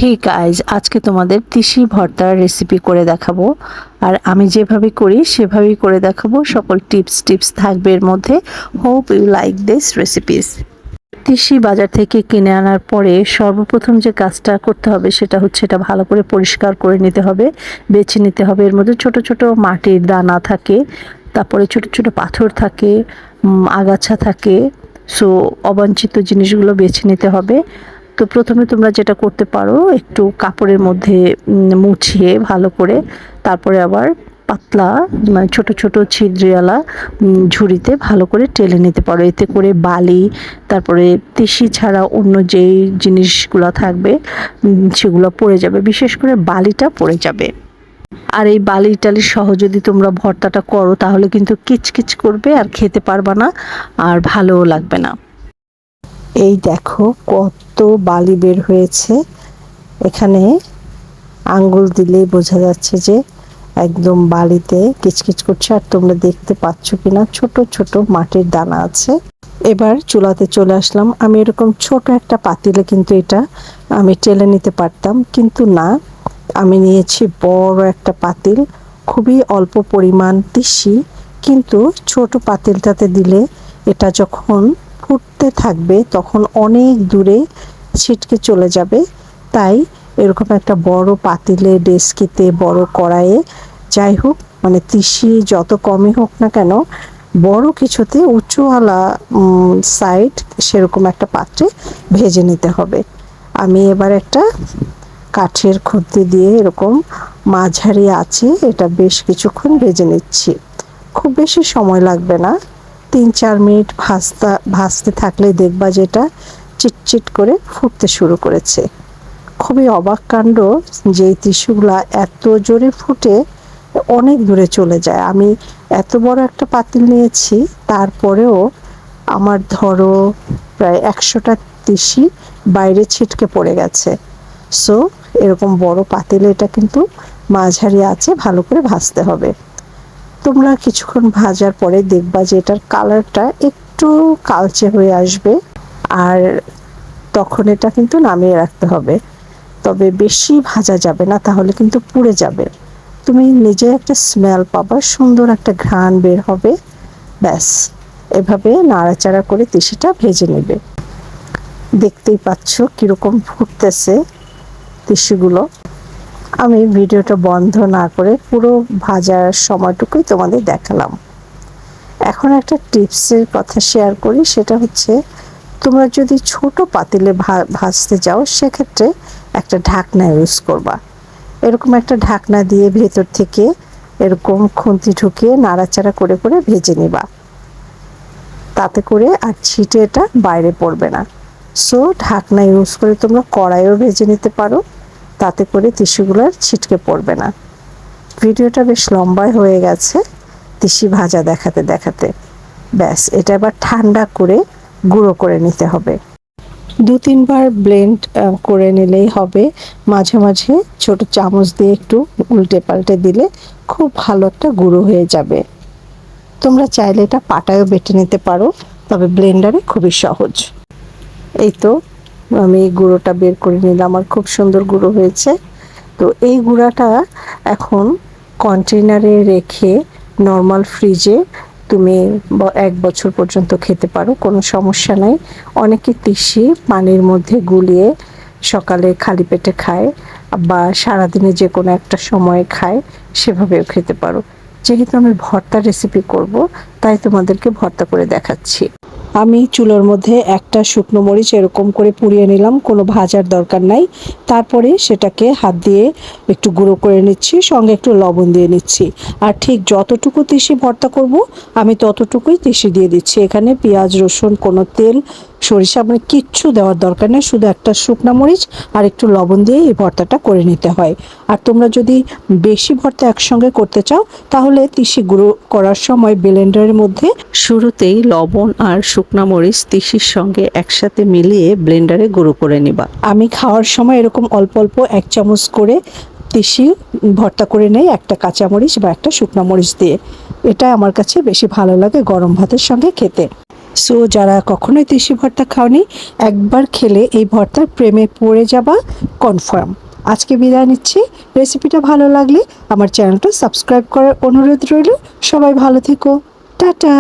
Hey guys, আজকে তোমাদের তিসি ভর্তার রেসিপি করে দেখাবো। আর আমি যেভাবে করি সেভাবেই করে দেখাবো। সকল টিপস থাকবে এর মধ্যে। Hope you like this recipes. তিসি বাজার থেকে কিনে আনার পরে সর্বপ্রথম যে কাজটা করতে হবে সেটা হচ্ছে এটা ভালো করে পরিষ্কার করে নিতে হবে, বেছে নিতে হবে। এর মধ্যে ছোট ছোট মাটির দানা থাকে, তারপরে ছোট ছোট পাথর থাকে, আগাছা থাকে। সো অবাঞ্ছিত জিনিসগুলো বেছে নিতে হবে। তো প্রথমে তোমরা যেটা করতে পারো, একটু কাপড়ের মধ্যে মুছিয়ে ভালো করে, তারপরে আবার পাতলা মানে ছোট ছোট ছিদ্রিওয়ালা ঝুড়িতে ভালো করে টেলে নিতে পারো। এতে করে বালি, তারপরে তিসি ছাড়া অন্য যেই জিনিসগুলো থাকবে সেগুলো পড়ে যাবে, বিশেষ করে বালিটা পড়ে যাবে। আর এই বালি টালি সহ যদি তোমরা ভর্তাটা করো তাহলে কিন্তু কিচকিচ করবে আর খেতে পারবা না, আর ভালোও লাগবে না। এই দেখো কত বালি বের হয়েছে। এখানে আঙ্গুল দিলেই বোঝা যাচ্ছে যে একদম বালিতে কিচকিচ করছে। আর তোমরা দেখতে পাচ্ছ কিনা ছোট ছোট মাটির দানা আছে। এবার চুলাতে চলে আসলাম। আমি এরকম ছোট একটা পাতিলে কিন্তু এটা আমি টেলে নিতে পারতাম, কিন্তু না, আমি নিয়েছি বড় একটা পাতিল। খুবই অল্প পরিমাণ তিসি, কিন্তু ছোট পাতিলটাতে দিলে এটা যখন ফুটতে থাকবে তখন অনেক দূরে ছিটকে চলে যাবে। তাই এরকম একটা বড় পাতিলে, ডেস্কিতে, বড় কড়াইয়ে, যাই হোক মানে তিসি যত কমই হোক না কেন, বড় কিছুতে উঁচুওয়ালা সাইড সেরকম একটা পাত্রে ভেজে নিতে হবে। আমি এবার একটা কাঠের খুন্তি দিয়ে এরকম মাঝারি আছে এটা বেশ কিছুক্ষণ ভেজে নিচ্ছি। খুব বেশি সময় লাগবে না, 3-4 মিনিট ভাজতে থাকলে দেখবা যেটা চিটচিট করে ফুটতে শুরু করেছে। খুবই অবাক কাণ্ড যে এই টিস্যুগুলা এত জোরে ফুটে অনেক দূরে চলে যায়। আমি এত বড় একটা পাতিল নিয়েছি, তারপরেও আমার ধরো প্রায় 100টা তিসি বাইরে ছিটকে পড়ে গেছে। সো এরকম বড় পাতিলে এটা কিন্তু মাঝারি আছে ভালো করে ভাজতে হবে। তোমরা কিছুক্ষণ ভাজার পরে দেখবা যে এটার কালারটা একটু কালচে হয়ে আসবে, আর তখন এটা কিন্তু নামিয়ে রাখতে হবে। তবে বেশি ভাজা যাবে না, তাহলে কিন্তু পুড়ে যাবে। তুমি নিজে একটা স্মেল পাবা, সুন্দর একটা ঘ্রাণ বের হবে। ব্যাস, এভাবে নাড়াচাড়া করে তিসিটা ভেজে নেবে। দেখতেই পাচ্ছ কিরকম ফুটতেছে তিসিগুলো। আমি ভিডিওটা বন্ধ না করে পুরো ভাজার সময়টুকুই তোমাদের দেখালাম। এখন একটা টিপসের কথা শেয়ার করি, সেটা হচ্ছে তোমরা যদি ছোট পাতিলে ভাজতে যাও সেক্ষেত্রে একটা ঢাকনা ইউজ করবা। এরকম একটা ঢাকনা দিয়ে ভেতর থেকে এরকম খুন্তি ঢুকিয়ে নাড়াচাড়া করে করে ভেজে নিবা। তাতে করে আর ছিটে এটা বাইরে পড়বে না। সো ঢাকনা ইউজ করে তোমরা কড়াইও ভেজে নিতে পারো, তাতে করে তিসিগুলোর ছিটকে পড়বে না। ভিডিওটা বেশ লম্বাই হয়ে গেছে তিসি ভাজা দেখাতে দেখাতে। ব্যাস, এটা এবার ঠান্ডা করে গুঁড়ো করে নিতে হবে। 2-3 বার ব্লেন্ড করে নিলেই হবে। মাঝে মাঝে ছোট চামচ দিয়ে একটু উল্টে পাল্টে দিলে খুব ভালো একটা গুঁড়ো হয়ে যাবে। তোমরা চাইলে এটা পাটায়ও বেটে নিতে পারো, তবে ব্লেন্ডারে খুবই সহজ। এই তো আমি গুঁড়োটা বের করে নিলাম, আমার খুব সুন্দর গুঁড়ো হয়েছে। তো এই গুঁড়াটা এখন কন্টেনারে রেখে নর্মাল ফ্রিজে তুমি 1 বছর পর্যন্ত খেতে পারো, কোনো সমস্যা নাই। অনেকে তিসি পানির মধ্যে গুলিয়ে সকালে খালি পেটে খায়, বা সারাদিনে যে কোনো একটা সময়ে খায়, সেভাবেও খেতে পারো। যেহেতু আমি ভর্তা রেসিপি করব, তাই তোমাদেরকে ভর্তা করে দেখাচ্ছি। আমি চুলোর মধ্যে একটা শুকনো মরিচ এরকম করে পুড়িয়ে নিলাম, কোনো ভাজার দরকার নাই। তারপরে সেটাকে হাত দিয়ে একটু গুঁড়ো করে নিচ্ছি, সঙ্গে একটু লবণ দিয়ে নিচ্ছি। আর ঠিক যতটুকু তিসি ভর্তা করব আমি ততটুকুই তিসি দিয়ে দিচ্ছি। এখানে পেঁয়াজ, রসুন, কোনো তেল, সরিষা মানে কিচ্ছু দেওয়ার দরকার নেই, শুধু একটা শুকনো মরিচ আর একটু লবণ দিয়ে এই ভর্তাটা করে নিতে হয়। আর তোমরা যদি বেশি ভর্তা একসঙ্গে করতে চাও তাহলে তিসি গুঁড়ো করার সময় ব্লেন্ডারের মধ্যে শুরুতেই লবণ আর শুকনো মরিচ তিসির সঙ্গে একসাথে মিলিয়ে ব্লেন্ডারে গুঁড়ো করে নিবা। আমি খাওয়ার সময় এরকম অল্প অল্প 1 চামচ করে তিসি ভর্তা করে নেই, একটা কাঁচামরিচ বা একটা শুকনো মরিচ দিয়ে। এটা আমার কাছে বেশি ভালো লাগে গরম ভাতের সঙ্গে খেতে। সো যারা কখনোই তিসি ভর্তা খাওনি, একবার খেলে এই ভর্তার প্রেমে পড়ে যাবা কনফার্ম। আজকে বিদায় নিচ্ছি। রেসিপিটা ভালো লাগলে আমার চ্যানেলটা সাবস্ক্রাইব করার অনুরোধ রইল। সবাই ভালো থেকো। টাটা।